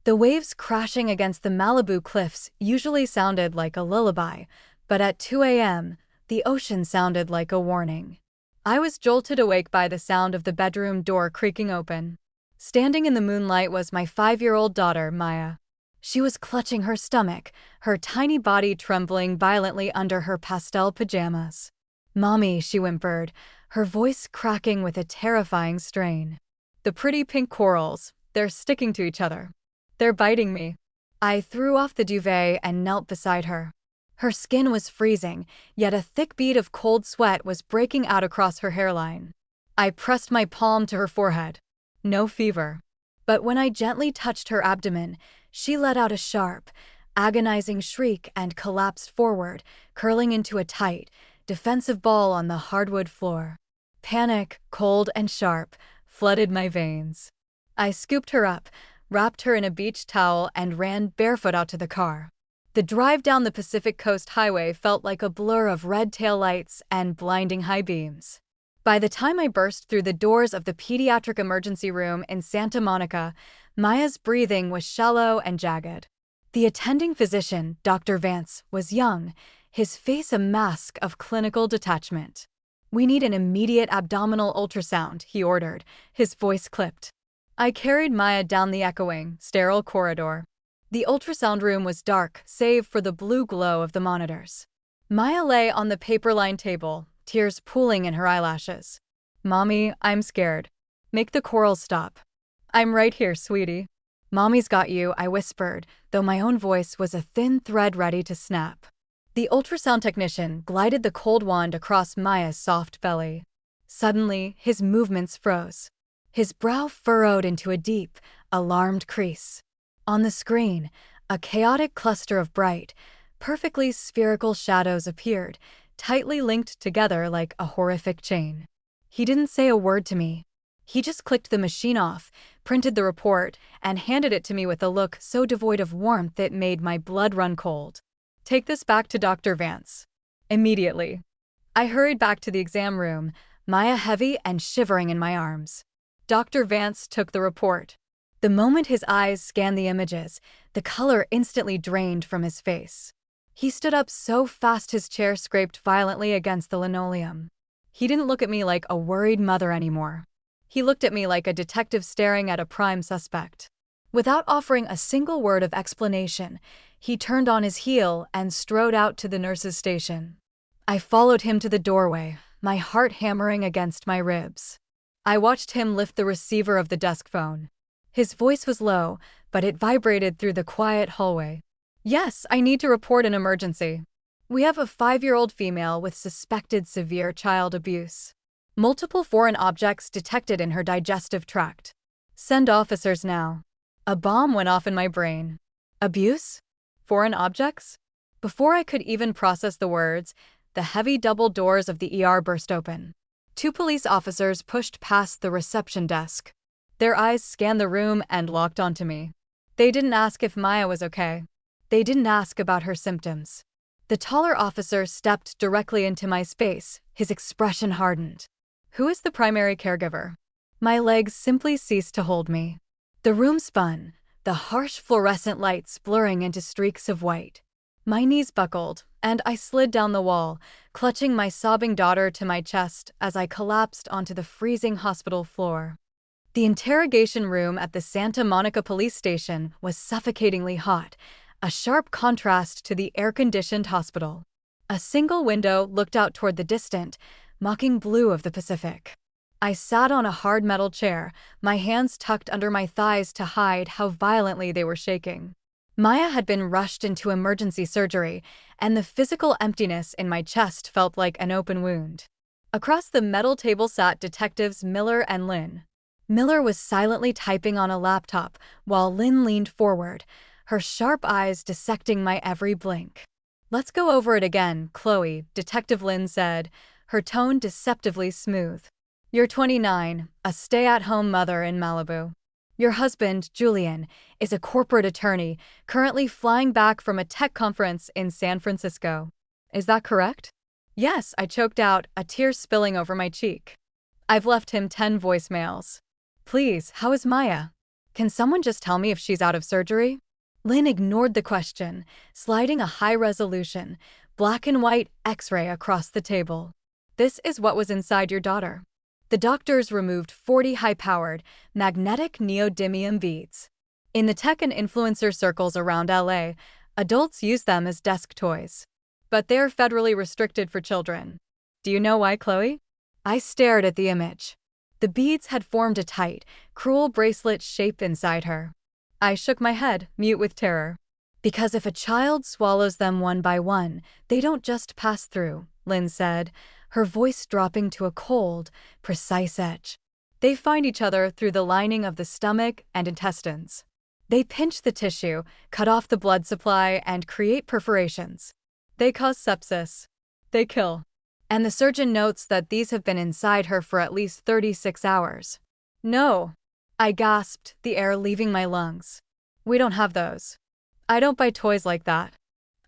The waves crashing against the Malibu cliffs usually sounded like a lullaby, but at 2 a.m., the ocean sounded like a warning. I was jolted awake by the sound of the bedroom door creaking open. Standing in the moonlight was my 5-year-old daughter, Maya. She was clutching her stomach, her tiny body trembling violently under her pastel pajamas. "Mommy," she whimpered, her voice cracking with a terrifying strain. "The pretty pink corals, they're sticking to each other. They're biting me." I threw off the duvet and knelt beside her. Her skin was freezing, yet a thick bead of cold sweat was breaking out across her hairline. I pressed my palm to her forehead. No fever. But when I gently touched her abdomen, she let out a sharp, agonizing shriek and collapsed forward, curling into a tight, defensive ball on the hardwood floor. Panic, cold and sharp, flooded my veins. I scooped her up, wrapped her in a beach towel, and ran barefoot out to the car. The drive down the Pacific Coast Highway felt like a blur of red taillights and blinding high beams. By the time I burst through the doors of the pediatric emergency room in Santa Monica, Maya's breathing was shallow and jagged. The attending physician, Dr. Vance, was young, his face a mask of clinical detachment. "We need an immediate abdominal ultrasound," he ordered, his voice clipped. I carried Maya down the echoing, sterile corridor. The ultrasound room was dark, save for the blue glow of the monitors. Maya lay on the paper-lined table, tears pooling in her eyelashes. "Mommy, I'm scared. Make the corals stop." "I'm right here, sweetie." "Mommy's got you," I whispered, though my own voice was a thin thread ready to snap. The ultrasound technician glided the cold wand across Maya's soft belly. Suddenly, his movements froze. His brow furrowed into a deep, alarmed crease. On the screen, a chaotic cluster of bright, perfectly spherical shadows appeared, tightly linked together like a horrific chain. He didn't say a word to me. He just clicked the machine off, printed the report, and handed it to me with a look so devoid of warmth it made my blood run cold. "Take this back to Dr. Vance. Immediately." I hurried back to the exam room, Maya heavy and shivering in my arms. Dr. Vance took the report. The moment his eyes scanned the images, the color instantly drained from his face. He stood up so fast his chair scraped violently against the linoleum. He didn't look at me like a worried mother anymore. He looked at me like a detective staring at a prime suspect. Without offering a single word of explanation, he turned on his heel and strode out to the nurse's station. I followed him to the doorway, my heart hammering against my ribs. I watched him lift the receiver of the desk phone. His voice was low, but it vibrated through the quiet hallway. "Yes, I need to report an emergency. We have a 5-year-old female with suspected severe child abuse. Multiple foreign objects detected in her digestive tract. Send officers now." A bomb went off in my brain. Abuse? Foreign objects? Before I could even process the words, the heavy double doors of the ER burst open. 2 police officers pushed past the reception desk. Their eyes scanned the room and locked onto me. They didn't ask if Maya was okay. They didn't ask about her symptoms. The taller officer stepped directly into my space, his expression hardened. "Who is the primary caregiver?" My legs simply ceased to hold me. The room spun, the harsh fluorescent lights blurring into streaks of white. My knees buckled, and I slid down the wall, clutching my sobbing daughter to my chest as I collapsed onto the freezing hospital floor. The interrogation room at the Santa Monica police station was suffocatingly hot, a sharp contrast to the air-conditioned hospital. A single window looked out toward the distant, mocking blue of the Pacific. I sat on a hard metal chair, my hands tucked under my thighs to hide how violently they were shaking. Maya had been rushed into emergency surgery, and the physical emptiness in my chest felt like an open wound. Across the metal table sat Detectives Miller and Lynn. Miller was silently typing on a laptop, while Lynn leaned forward, her sharp eyes dissecting my every blink. "Let's go over it again, Chloe," Detective Lynn said, her tone deceptively smooth. "You're 29, a stay-at-home mother in Malibu. Your husband, Julian, is a corporate attorney, currently flying back from a tech conference in San Francisco. Is that correct?" "Yes," I choked out, a tear spilling over my cheek. "I've left him 10 voicemails. Please, how is Maya?" Can someone just tell me if she's out of surgery? Lynn ignored the question, sliding a high-resolution, black-and-white X-ray across the table. This is what was inside your daughter. The doctors removed 40 high-powered, magnetic neodymium beads. In the tech and influencer circles around LA, adults use them as desk toys. But they're federally restricted for children. Do you know why, Chloe? I stared at the image. The beads had formed a tight, cruel bracelet shape inside her. I shook my head, mute with terror. Because if a child swallows them one by one, they don't just pass through, Lynn said, her voice dropping to a cold, precise edge. They find each other through the lining of the stomach and intestines. They pinch the tissue, cut off the blood supply, and create perforations. They cause sepsis. They kill. And the surgeon notes that these have been inside her for at least 36 hours. No. I gasped, the air leaving my lungs. We don't have those. I don't buy toys like that.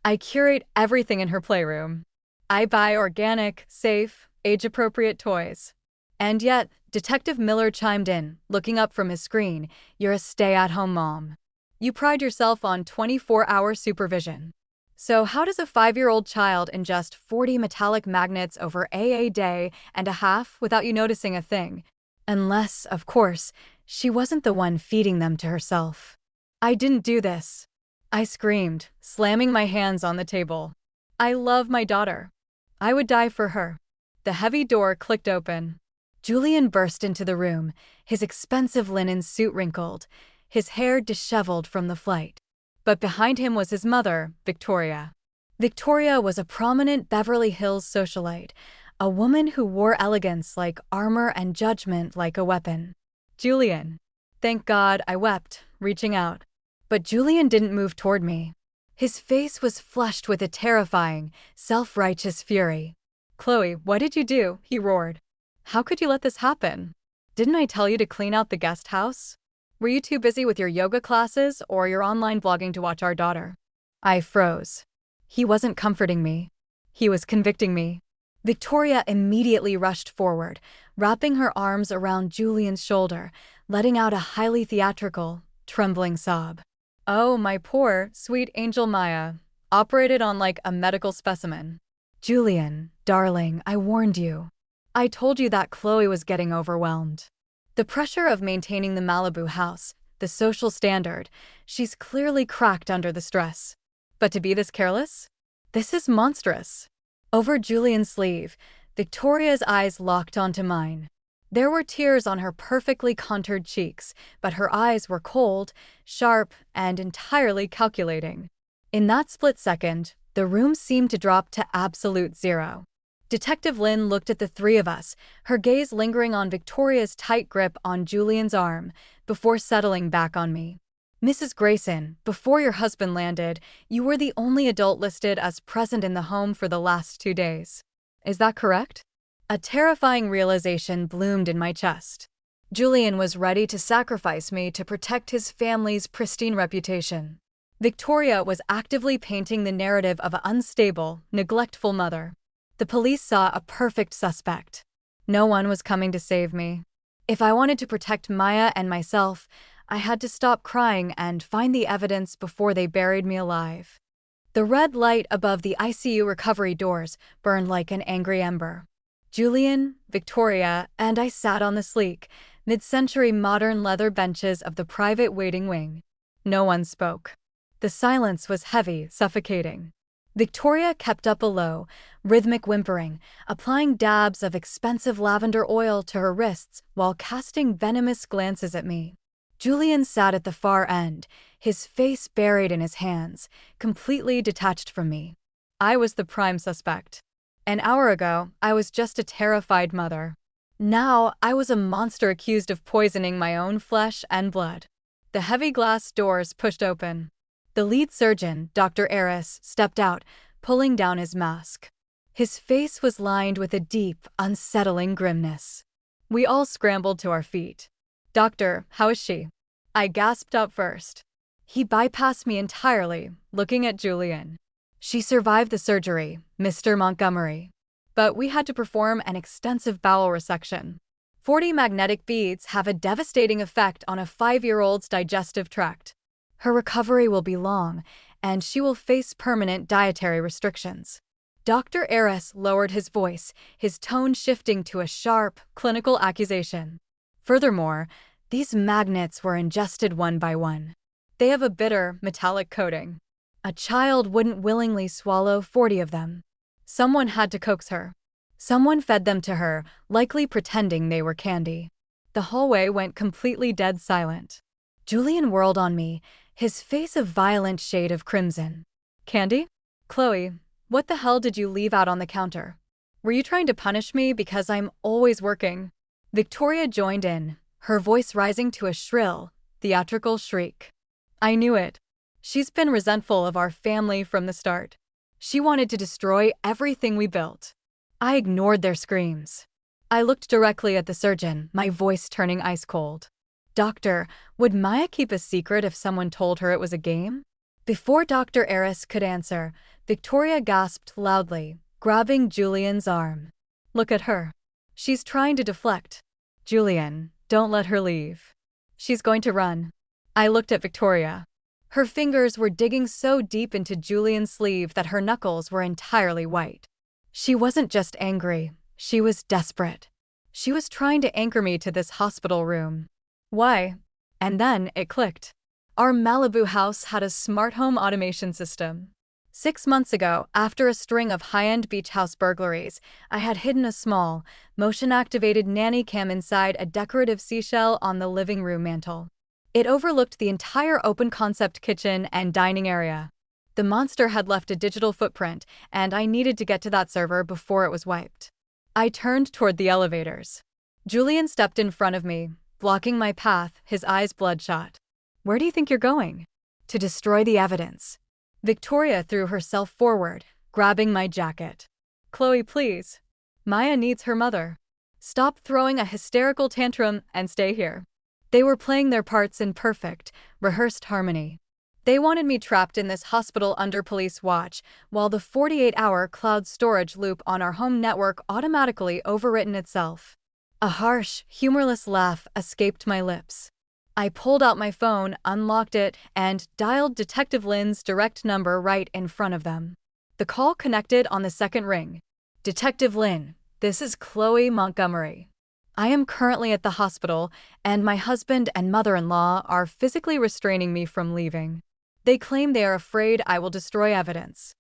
I curate everything in her playroom. I buy organic, safe, age-appropriate toys. And yet, Detective Miller chimed in, looking up from his screen. You're a stay-at-home mom. You pride yourself on 24-hour supervision. So how does a 5-year-old child ingest 40 metallic magnets over a day and a half without you noticing a thing? Unless, of course, she wasn't the one feeding them to herself. I didn't do this. I screamed, slamming my hands on the table. I love my daughter. I would die for her. The heavy door clicked open. Julian burst into the room, his expensive linen suit wrinkled, his hair disheveled from the flight. But behind him was his mother, Victoria. Victoria was a prominent Beverly Hills socialite, a woman who wore elegance like armor and judgment like a weapon. Julian. Thank God, I wept, reaching out. But Julian didn't move toward me. His face was flushed with a terrifying, self-righteous fury. Chloe, what did you do? He roared. How could you let this happen? Didn't I tell you to clean out the guest house? Were you too busy with your yoga classes or your online blogging to watch our daughter? I froze. He wasn't comforting me. He was convicting me. Victoria immediately rushed forward, wrapping her arms around Julian's shoulder, letting out a highly theatrical, trembling sob. Oh, my poor, sweet angel Maya, operated on like a medical specimen. Julian, darling, I warned you. I told you that Chloe was getting overwhelmed. The pressure of maintaining the Malibu house, the social standard, she's clearly cracked under the stress. But to be this careless? This is monstrous. Over Julian's sleeve, Victoria's eyes locked onto mine. There were tears on her perfectly contoured cheeks, but her eyes were cold, sharp, and entirely calculating. In that split second, the room seemed to drop to absolute zero. Detective Lynn looked at the three of us, her gaze lingering on Victoria's tight grip on Julian's arm, before settling back on me. Mrs. Grayson, before your husband landed, you were the only adult listed as present in the home for the last 2 days. Is that correct? A terrifying realization bloomed in my chest. Julian was ready to sacrifice me to protect his family's pristine reputation. Victoria was actively painting the narrative of an unstable, neglectful mother. The police saw a perfect suspect. No one was coming to save me. If I wanted to protect Maya and myself, I had to stop crying and find the evidence before they buried me alive. The red light above the ICU recovery doors burned like an angry ember. Julian, Victoria, and I sat on the sleek, mid-century modern leather benches of the private waiting wing. No one spoke. The silence was heavy, suffocating. Victoria kept up a low, rhythmic whimpering, applying dabs of expensive lavender oil to her wrists while casting venomous glances at me. Julian sat at the far end, his face buried in his hands, completely detached from me. I was the prime suspect. An hour ago, I was just a terrified mother. Now, I was a monster accused of poisoning my own flesh and blood. The heavy glass doors pushed open. The lead surgeon, Dr. Aris, stepped out, pulling down his mask. His face was lined with a deep, unsettling grimness. We all scrambled to our feet. Doctor, how is she? I gasped out first. He bypassed me entirely, looking at Julian. She survived the surgery, Mr. Montgomery. But we had to perform an extensive bowel resection. 40 magnetic beads have a devastating effect on a 5-year-old's digestive tract. Her recovery will be long, and she will face permanent dietary restrictions. Dr. Aris lowered his voice, his tone shifting to a sharp, clinical accusation. Furthermore, these magnets were ingested one by one. They have a bitter, metallic coating. A child wouldn't willingly swallow 40 of them. Someone had to coax her. Someone fed them to her, likely pretending they were candy. The hallway went completely dead silent. Julian whirled on me, his face a violent shade of crimson. Candy? Chloe, what the hell did you leave out on the counter? Were you trying to punish me because I'm always working? Victoria joined in, her voice rising to a shrill, theatrical shriek. I knew it. She's been resentful of our family from the start. She wanted to destroy everything we built. I ignored their screams. I looked directly at the surgeon, my voice turning ice cold. Doctor, would Maya keep a secret if someone told her it was a game? Before Dr. Aris could answer, Victoria gasped loudly, grabbing Julian's arm. Look at her. She's trying to deflect. Julian, don't let her leave. She's going to run. I looked at Victoria. Her fingers were digging so deep into Julian's sleeve that her knuckles were entirely white. She wasn't just angry, she was desperate. She was trying to anchor me to this hospital room. Why? And then it clicked. Our Malibu house had a smart home automation system. 6 months ago, after a string of high-end beach house burglaries, I had hidden a small, motion-activated nanny cam inside a decorative seashell on the living room mantel. It overlooked the entire open-concept kitchen and dining area. The monster had left a digital footprint, and I needed to get to that server before it was wiped. I turned toward the elevators. Julian stepped in front of me, blocking my path, his eyes bloodshot. Where do you think you're going? To destroy the evidence. Victoria threw herself forward, grabbing my jacket. Chloe, please. Maya needs her mother. Stop throwing a hysterical tantrum and stay here. They were playing their parts in perfect, rehearsed harmony. They wanted me trapped in this hospital under police watch, while the 48-hour cloud storage loop on our home network automatically overwritten itself. A harsh, humorless laugh escaped my lips. I pulled out my phone, unlocked it, and dialed Detective Lynn's direct number right in front of them. The call connected on the second ring. Detective Lynn, this is Chloe Montgomery. I am currently at the hospital, and my husband and mother-in-law are physically restraining me from leaving. They claim they are afraid I will destroy evidence.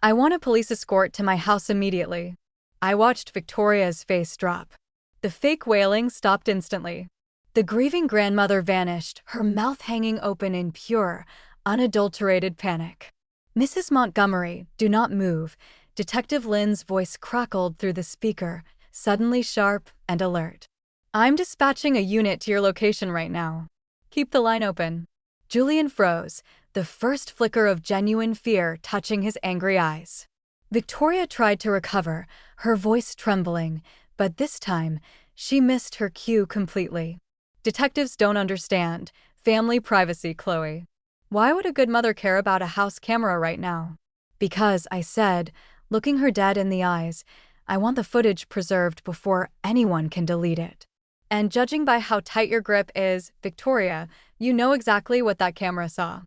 I want a police escort to my house immediately. I watched Victoria's face drop. The fake wailing stopped instantly. The grieving grandmother vanished, her mouth hanging open in pure, unadulterated panic. Mrs. Montgomery, do not move. Detective Lynn's voice crackled through the speaker, suddenly sharp and alert. I'm dispatching a unit to your location right now. Keep the line open. Julian froze, the first flicker of genuine fear touching his angry eyes. Victoria tried to recover, her voice trembling, but this time, she missed her cue completely. Detectives don't understand. Family privacy, Chloe. Why would a good mother care about a house camera right now? Because, I said, looking her dead in the eyes, I want the footage preserved before anyone can delete it. And judging by how tight your grip is, Victoria, you know exactly what that camera saw.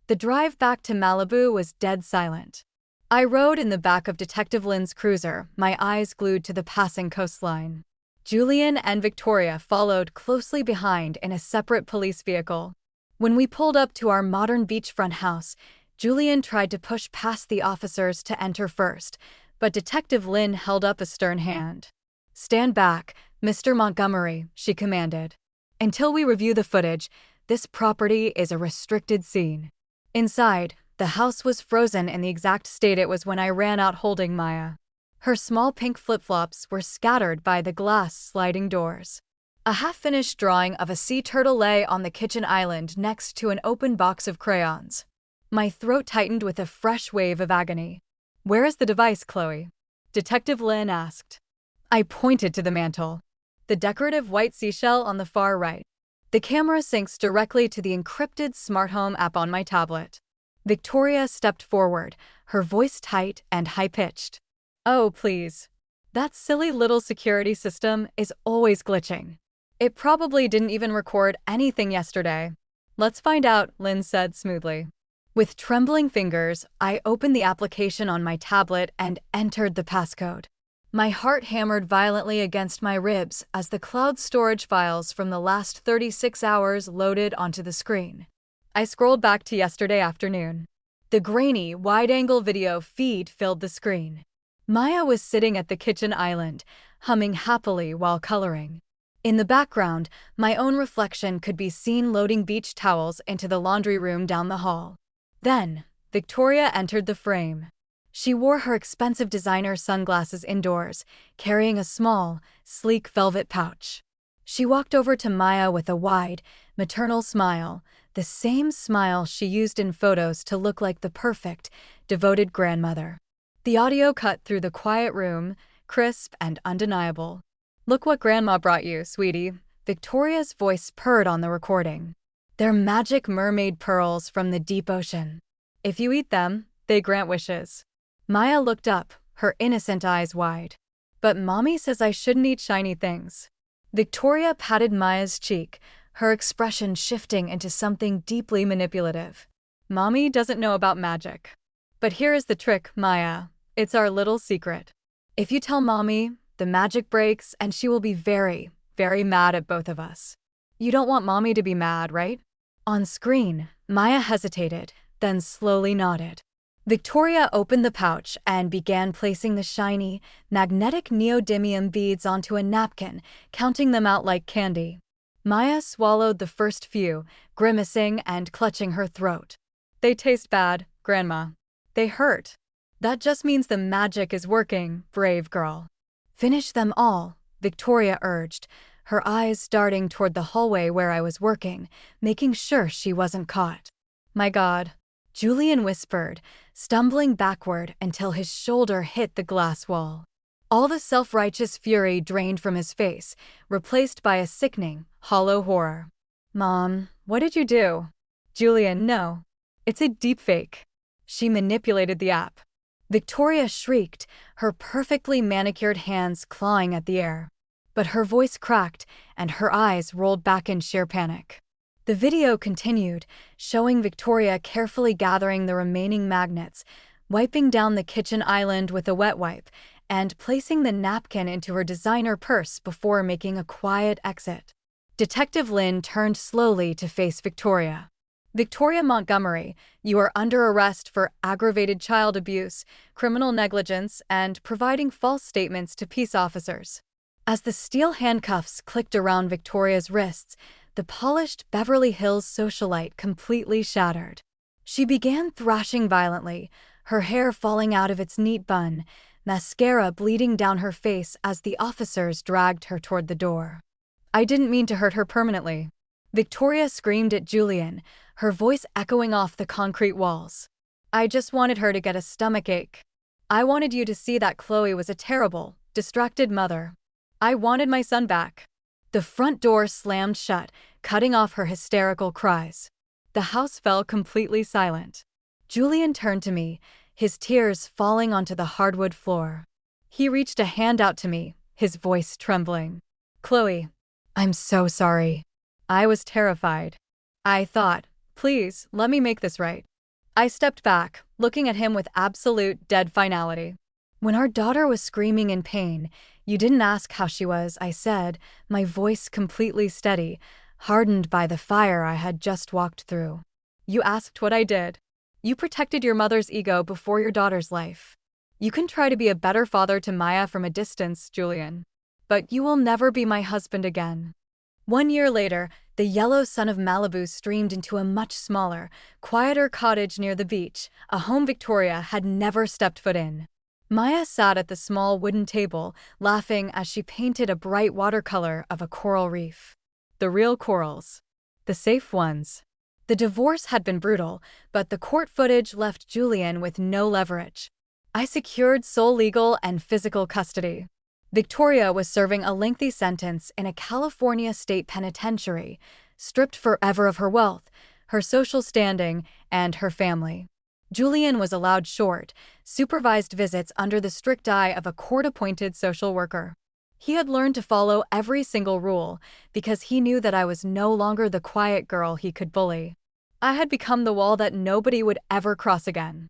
The drive back to Malibu was dead silent. I rode in the back of Detective Lynn's cruiser, my eyes glued to the passing coastline. Julian and Victoria followed closely behind in a separate police vehicle. When we pulled up to our modern beachfront house, Julian tried to push past the officers to enter first, but Detective Lynn held up a stern hand. Stand back, Mr. Montgomery, she commanded. Until we review the footage, this property is a restricted scene. Inside, the house was frozen in the exact state it was when I ran out holding Maya. Her small pink flip-flops were scattered by the glass sliding doors. A half-finished drawing of a sea turtle lay on the kitchen island next to an open box of crayons. My throat tightened with a fresh wave of agony. Where is the device, Chloe? Detective Lynn asked. I pointed to the mantel. The decorative white seashell on the far right. The camera syncs directly to the encrypted smart home app on my tablet. Victoria stepped forward, her voice tight and high-pitched. Oh, please. That silly little security system is always glitching. It probably didn't even record anything yesterday. Let's find out, Lynn said smoothly. With trembling fingers, I opened the application on my tablet and entered the passcode. My heart hammered violently against my ribs as the cloud storage files from the last 36 hours loaded onto the screen. I scrolled back to yesterday afternoon. The grainy, wide-angle video feed filled the screen. Maya was sitting at the kitchen island, humming happily while coloring. In the background, my own reflection could be seen loading beach towels into the laundry room down the hall. Then, Victoria entered the frame. She wore her expensive designer sunglasses indoors, carrying a small, sleek velvet pouch. She walked over to Maya with a wide, maternal smile, the same smile she used in photos to look like the perfect, devoted grandmother. The audio cut through the quiet room, crisp and undeniable. "Look what Grandma brought you, sweetie," Victoria's voice purred on the recording. "They're magic mermaid pearls from the deep ocean. If you eat them, they grant wishes." Maya looked up, her innocent eyes wide. "But Mommy says I shouldn't eat shiny things." Victoria patted Maya's cheek, her expression shifting into something deeply manipulative. "Mommy doesn't know about magic. But here is the trick, Maya. It's our little secret. If you tell Mommy, the magic breaks and she will be very, very mad at both of us. You don't want Mommy to be mad, right?" On screen, Maya hesitated, then slowly nodded. Victoria opened the pouch and began placing the shiny, magnetic neodymium beads onto a napkin, counting them out like candy. Maya swallowed the first few, grimacing and clutching her throat. "They taste bad, Grandma. They hurt." "That just means the magic is working, brave girl." "Finish them all," Victoria urged, her eyes darting toward the hallway where I was working, making sure she wasn't caught. "My God," Julian whispered, stumbling backward until his shoulder hit the glass wall. All the self-righteous fury drained from his face, replaced by a sickening, hollow horror. "Mom, what did you do?" "Julian, no. It's a deepfake." She manipulated the app. Victoria shrieked, her perfectly manicured hands clawing at the air. But her voice cracked, and her eyes rolled back in sheer panic. The video continued, showing Victoria carefully gathering the remaining magnets, wiping down the kitchen island with a wet wipe, and placing the napkin into her designer purse before making a quiet exit. Detective Lynn turned slowly to face Victoria. "Victoria Montgomery, you are under arrest for aggravated child abuse, criminal negligence, and providing false statements to peace officers." As the steel handcuffs clicked around Victoria's wrists, the polished Beverly Hills socialite completely shattered. She began thrashing violently, her hair falling out of its neat bun, mascara bleeding down her face as the officers dragged her toward the door. "I didn't mean to hurt her permanently," Victoria screamed at Julian, her voice echoing off the concrete walls. "I just wanted her to get a stomachache. I wanted you to see that Chloe was a terrible, distracted mother. I wanted my son back." The front door slammed shut, cutting off her hysterical cries. The house fell completely silent. Julian turned to me, his tears falling onto the hardwood floor. He reached a hand out to me, his voice trembling. "Chloe, I'm so sorry. I was terrified. I thought, please, let me make this right." I stepped back, looking at him with absolute dead finality. "When our daughter was screaming in pain, you didn't ask how she was," I said, my voice completely steady, hardened by the fire I had just walked through. "You asked what I did. You protected your mother's ego before your daughter's life. You can try to be a better father to Maya from a distance, Julian. But you will never be my husband again." 1 year later, the yellow sun of Malibu streamed into a much smaller, quieter cottage near the beach, a home Victoria had never stepped foot in. Maya sat at the small wooden table, laughing as she painted a bright watercolor of a coral reef. The real corals. The safe ones. The divorce had been brutal, but the court footage left Julian with no leverage. I secured sole legal and physical custody. Victoria was serving a lengthy sentence in a California state penitentiary, stripped forever of her wealth, her social standing, and her family. Julian was allowed short, supervised visits under the strict eye of a court-appointed social worker. He had learned to follow every single rule because he knew that I was no longer the quiet girl he could bully. I had become the wall that nobody would ever cross again.